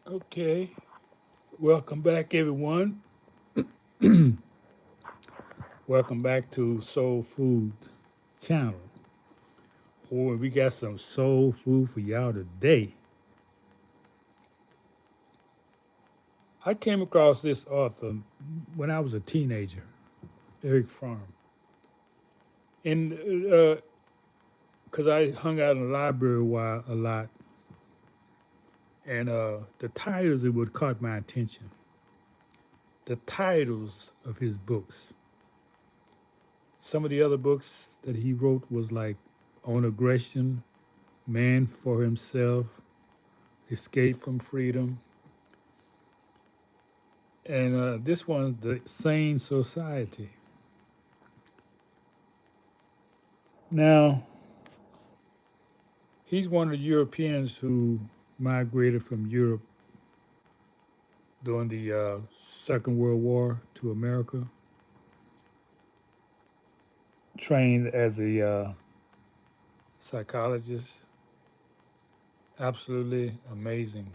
Okay, welcome back, everyone. Welcome back to Soul Food Channel. Boy, we got some soul food for y'all today. I came across this author when I was a teenager, Erick Fromm, and because I hung out in the library a lot, and the titles it would caught my attention. The titles of his books. Some of the other books that he wrote was like On Aggression, Man for Himself, Escape from Freedom, and this one, The Sane Society. Now, he's one of the Europeans who migrated from Europe during the Second World War to America, trained as a psychologist. Absolutely amazing.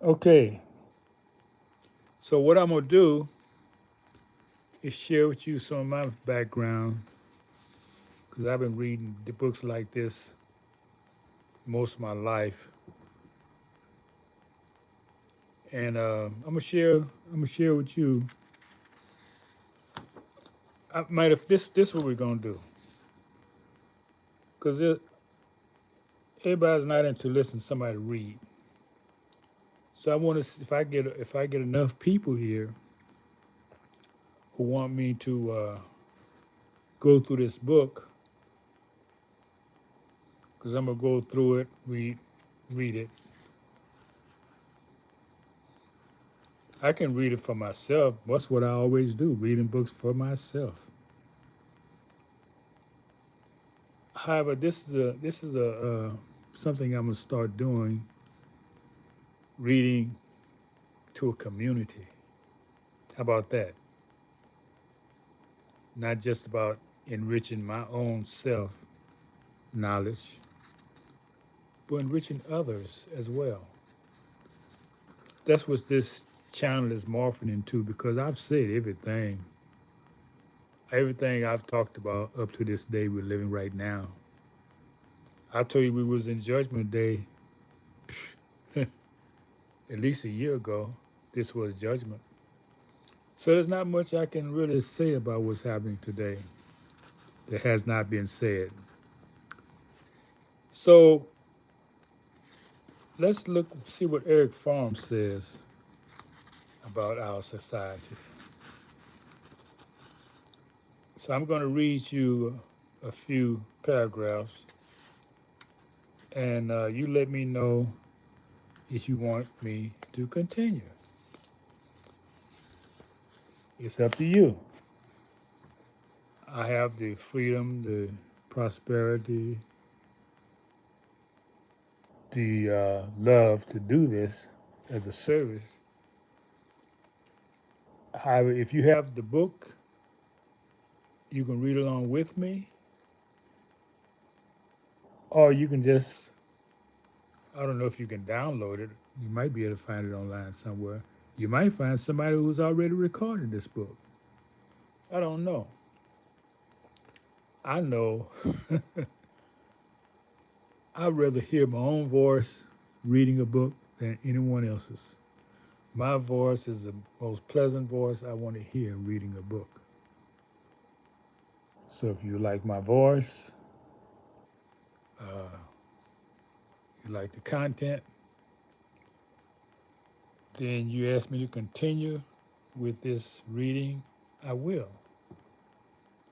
Okay, so what I'm going to do is share with you some of my background because I've been reading the books like this most of my life, and I'm gonna share with you. I might have this what we're gonna do because everybody's not into listening to somebody read. So I want to if I get enough people here who want me to go through this book because I'm gonna go through it, read it. I can read it for myself. That's what I always do, reading books for myself. However, this is a something I'm gonna start doing, reading to a community. How about that? Not just about enriching my own self knowledge, but enriching others as well. That's what this channel is morphing into because I've said everything I've talked about up to this day we're living right now. I told you we was in Judgment Day at least a year ago. This was judgment. So there's not much I can really say about what's happening today that has not been said. So let's see what Erick Fromm says about our society. So I'm going to read you a few paragraphs, and you let me know if you want me to continue. It's up to you. I have the freedom, the prosperity, the love to do this as a service. However, if you have the book, you can read along with me, or you can just, I don't know if you can download it. You might be able to find it online somewhere. You might find somebody who's already recorded this book. I don't know. I know I'd rather hear my own voice reading a book than anyone else's. My voice is the most pleasant voice I want to hear reading a book. So if you like my voice, uh, you like the content, then you ask me to continue with this reading, I will.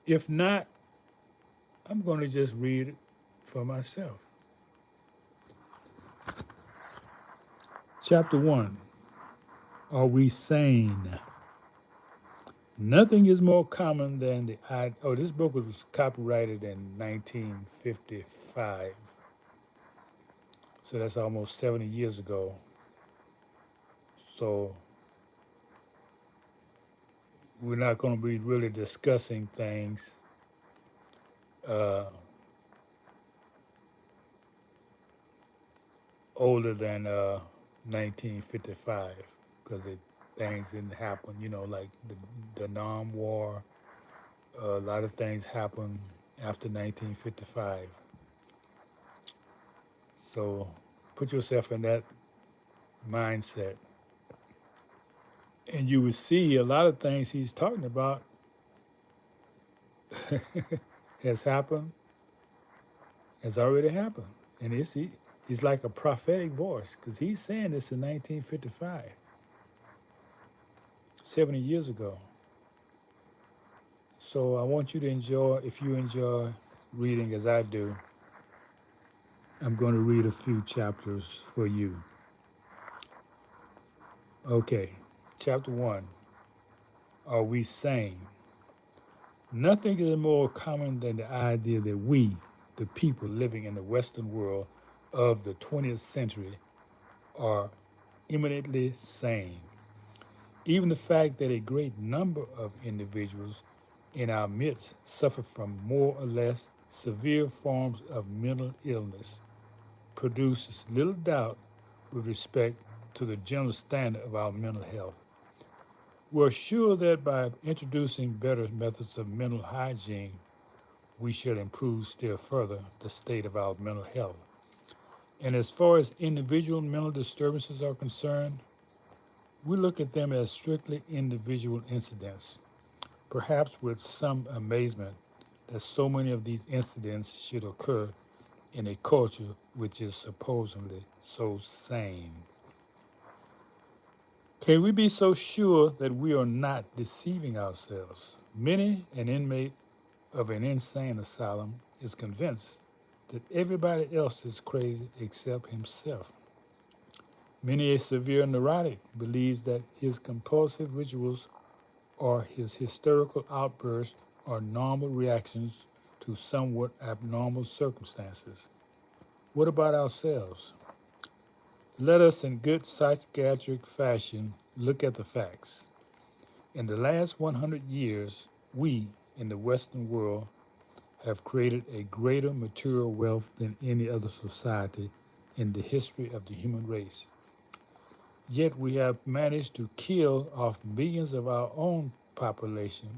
If not, I'm going to just read it for myself. Chapter 1. Are we sane? Nothing is more common than the oh, this book was copyrighted in 1955. So that's almost 70 years ago. So we're not going to be really discussing things uh, older than 1955 because things didn't happen, like the Nam War. A lot of things happened after 1955. So put yourself in that mindset, and you will see a lot of things he's talking about has happened, has already happened. And he's like a prophetic voice because he's saying this in 1955, 70 years ago. So I want you to enjoy, if you enjoy reading as I do, I'm going to read a few chapters for you. Okay, chapter 1. Are we sane? Nothing is more common than the idea that we, the people living in the Western world of the 20th century, are eminently sane. Even the fact that a great number of individuals in our midst suffer from more or less severe forms of mental illness produces little doubt with respect to the general standard of our mental health. We're sure that by introducing better methods of mental hygiene, we shall improve still further the state of our mental health. And as far as individual mental disturbances are concerned, we look at them as strictly individual incidents, perhaps with some amazement that so many of these incidents should occur in a culture which is supposedly so sane. Can we be so sure that we are not deceiving ourselves? Many an inmate of an insane asylum is convinced that everybody else is crazy except himself. Many a severe neurotic believes that his compulsive rituals or his hysterical outbursts are normal reactions to somewhat abnormal circumstances. What about ourselves? Let us, in good psychiatric fashion, look at the facts. In the last 100 years, we, in the Western world, have created a greater material wealth than any other society in the history of the human race. Yet we have managed to kill off millions of our own population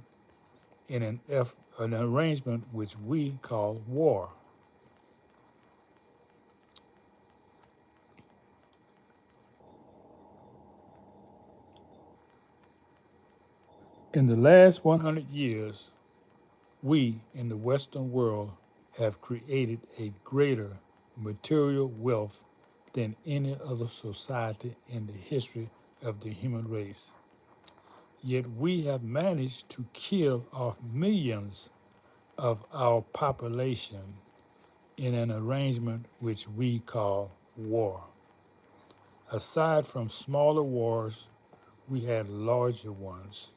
in an arrangement which we call war. In the last 100 years, we in the Western world have created a greater material wealth than any other society in the history of the human race. Yet we have managed to kill off millions of our population in an arrangement which we call war. Aside from smaller wars, we had larger ones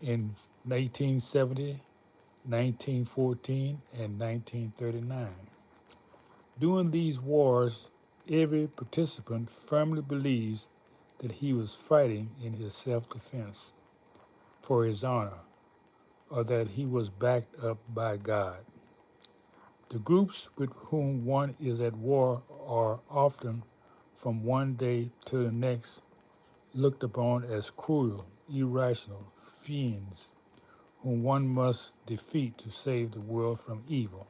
in 1870, 1914, and 1939. During these wars, every participant firmly believes that he was fighting in his self-defense for his honor, or that he was backed up by God. The groups with whom one is at war are often, from one day to the next, looked upon as cruel, irrational fiends whom one must defeat to save the world from evil.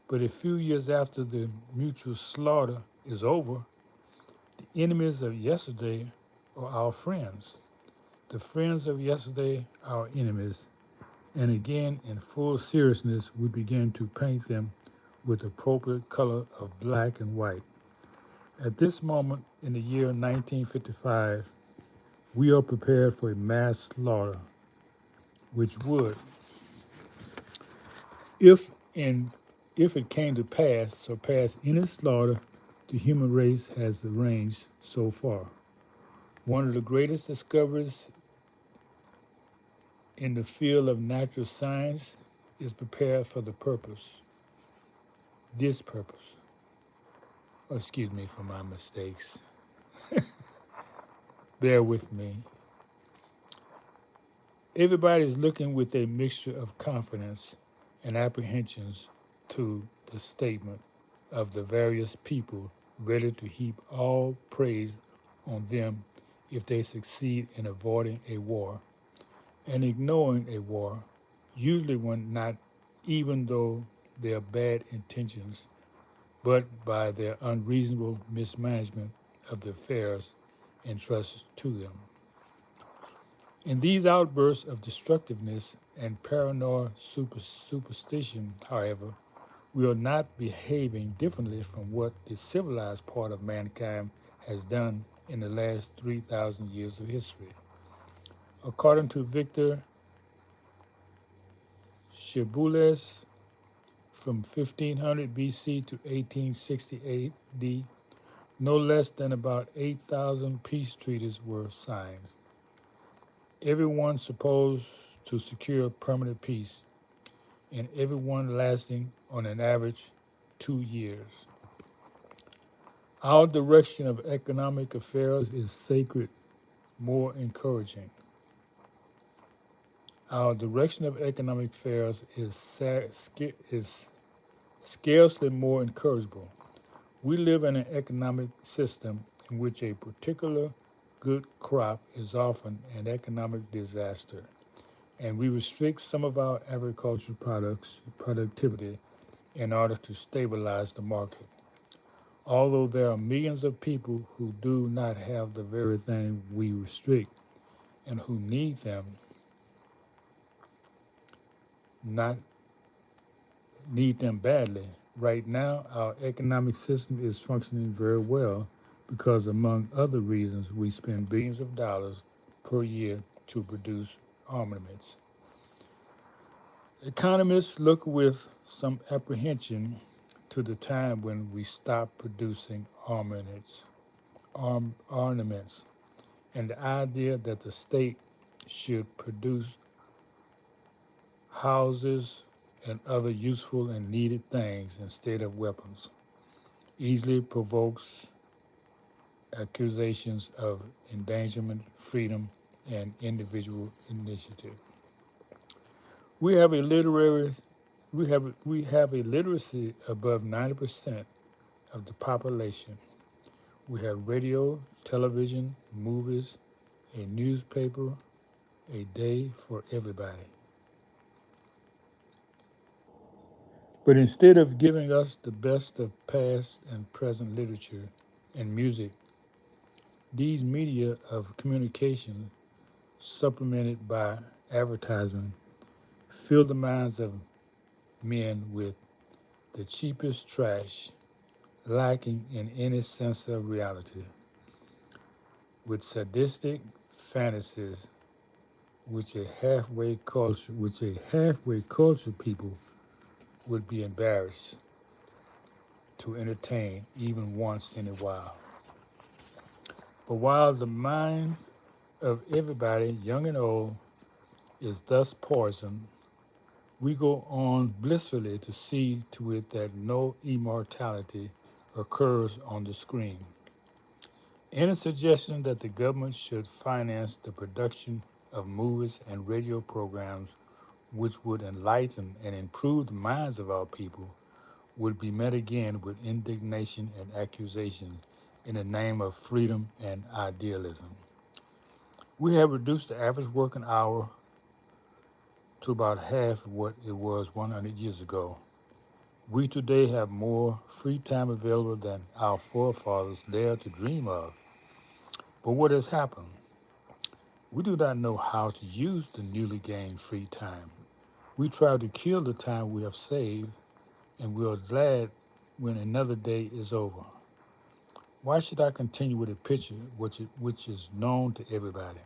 But a few years after the mutual slaughter is over, the enemies of yesterday are our friends. The friends of yesterday are our enemies. And again, in full seriousness, we begin to paint them with appropriate color of black and white. At this moment in the year 1955, we are prepared for a mass slaughter, which would, if in if it came to pass, surpass any slaughter the human race has arranged so far. One of the greatest discoveries in the field of natural science is prepared for the purpose, this purpose. Oh, excuse me for my mistakes. Bear with me. Everybody is looking with a mixture of confidence and apprehensions to the statement of the various people ready to heap all praise on them if they succeed in avoiding a war and ignoring a war, usually when not even though their bad intentions, but by their unreasonable mismanagement of the affairs entrusted to them. In these outbursts of destructiveness and paranoid superstition, however, we are not behaving differently from what the civilized part of mankind has done in the last 3,000 years of history. According to Victor Shibules, from 1500 BC to 1860 AD, no less than about 8,000 peace treaties were signed, every one supposed to secure permanent peace, and every one lasting on an average 2 years. Our direction of economic affairs is sacred, more encouraging. Our direction of economic affairs is scarcely more encourageable. We live in an economic system in which a particular good crop is often an economic disaster, and we restrict some of our agricultural productivity in order to stabilize the market. Although there are millions of people who do not have the very thing we restrict and who need them, not need them badly. Right now, our economic system is functioning very well because, among other reasons, we spend billions of dollars per year to produce armaments. Economists look with some apprehension to the time when we stop producing ornaments, and the idea that the state should produce houses and other useful and needed things instead of weapons easily provokes accusations of endangerment, freedom, and individual initiative. We have a literary we have a literacy above 90% of the population. We have radio, television, movies, a newspaper, a day for everybody. But instead of giving us the best of past and present literature and music, these media of communication, supplemented by advertisement, fill the minds of men with the cheapest trash, lacking in any sense of reality, with sadistic fantasies which a halfway culture people would be embarrassed to entertain even once in a while. But while the mind of everybody, young and old, is thus poisoned, we go on blissfully to see to it that no immortality occurs on the screen. Any suggestion that the government should finance the production of movies and radio programs which would enlighten and improve the minds of our people would be met again with indignation and accusation in the name of freedom and idealism. We have reduced the average working hour to about half what it was 100 years ago. We today have more free time available than our forefathers dared to dream of. But what has happened? We do not know how to use the newly gained free time. We try to kill the time we have saved, and we are glad when another day is over. Why should I continue with a picture which is known to everybody?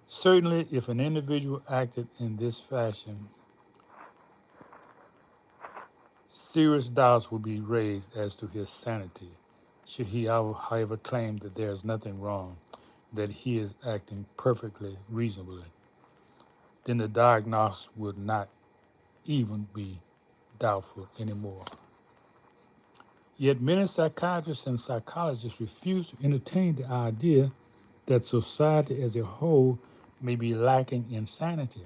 Certainly, if an individual acted in this fashion, serious doubts would be raised as to his sanity. Should he, however, claim that there is nothing wrong, that he is acting perfectly reasonably, then the diagnosis would not even be doubtful anymore. Yet many psychiatrists and psychologists refuse to entertain the idea that society as a whole may be lacking in sanity.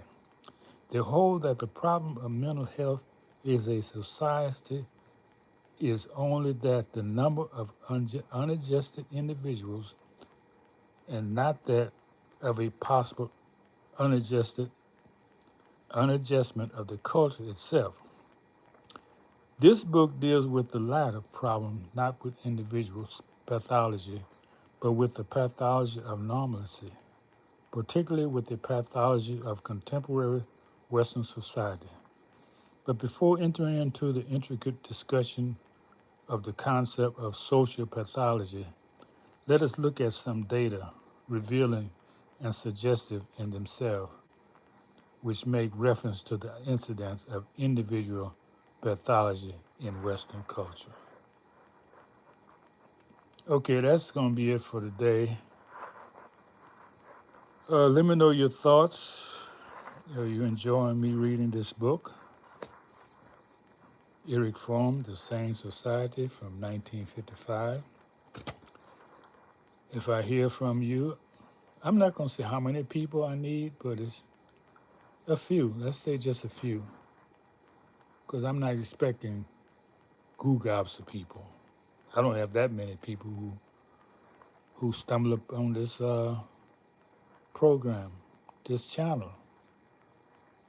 They hold that the problem of mental health is a society is only that the number of unadjusted individuals and not that of a possible unadjusted unadjustment of the culture itself. This book deals with the latter problem, not with individuals' pathology, but with the pathology of normalcy, particularly with the pathology of contemporary Western society. But before entering into the intricate discussion of the concept of social pathology, let us look at some data revealing and suggestive in themselves, which make reference to the incidence of individual pathology in Western culture. Okay, that's going to be it for today. Let me know your thoughts. Are you enjoying me reading this book? Erick Fromm, The Sane Society from 1955. If I hear from you, I'm not going to say how many people I need, but it's a few. Let's say just a few. Because I'm not expecting gobs of people. I don't have that many people who stumble upon this program, this channel.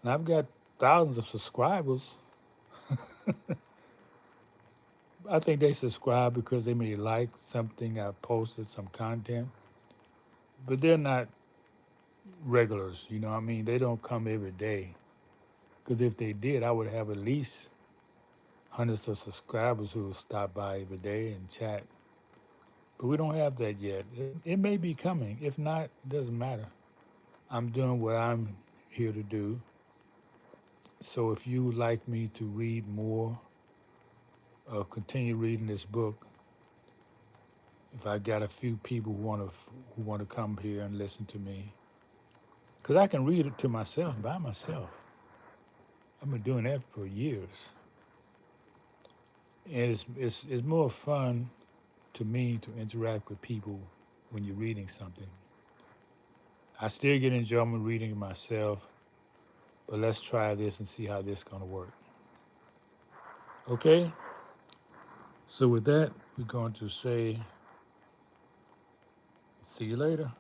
And I've got thousands of subscribers. I think they subscribe because they may like something I posted, some content, but they're not regulars. You know what I mean? They don't come every day. Because if they did, I would have at least hundreds of subscribers who will stop by every day and chat. But we don't have that yet. It may be coming. If not, it doesn't matter. I'm doing what I'm here to do. So if you would like me to read more, continue reading this book, if I got a few people who want to come here and listen to me, because I can read it to myself by myself. I've been doing that for years, and it's more fun to me to interact with people when you're reading something. I still get enjoyment reading it myself, but let's try this and see how this is gonna work. Okay. So with that, we're going to say, see you later.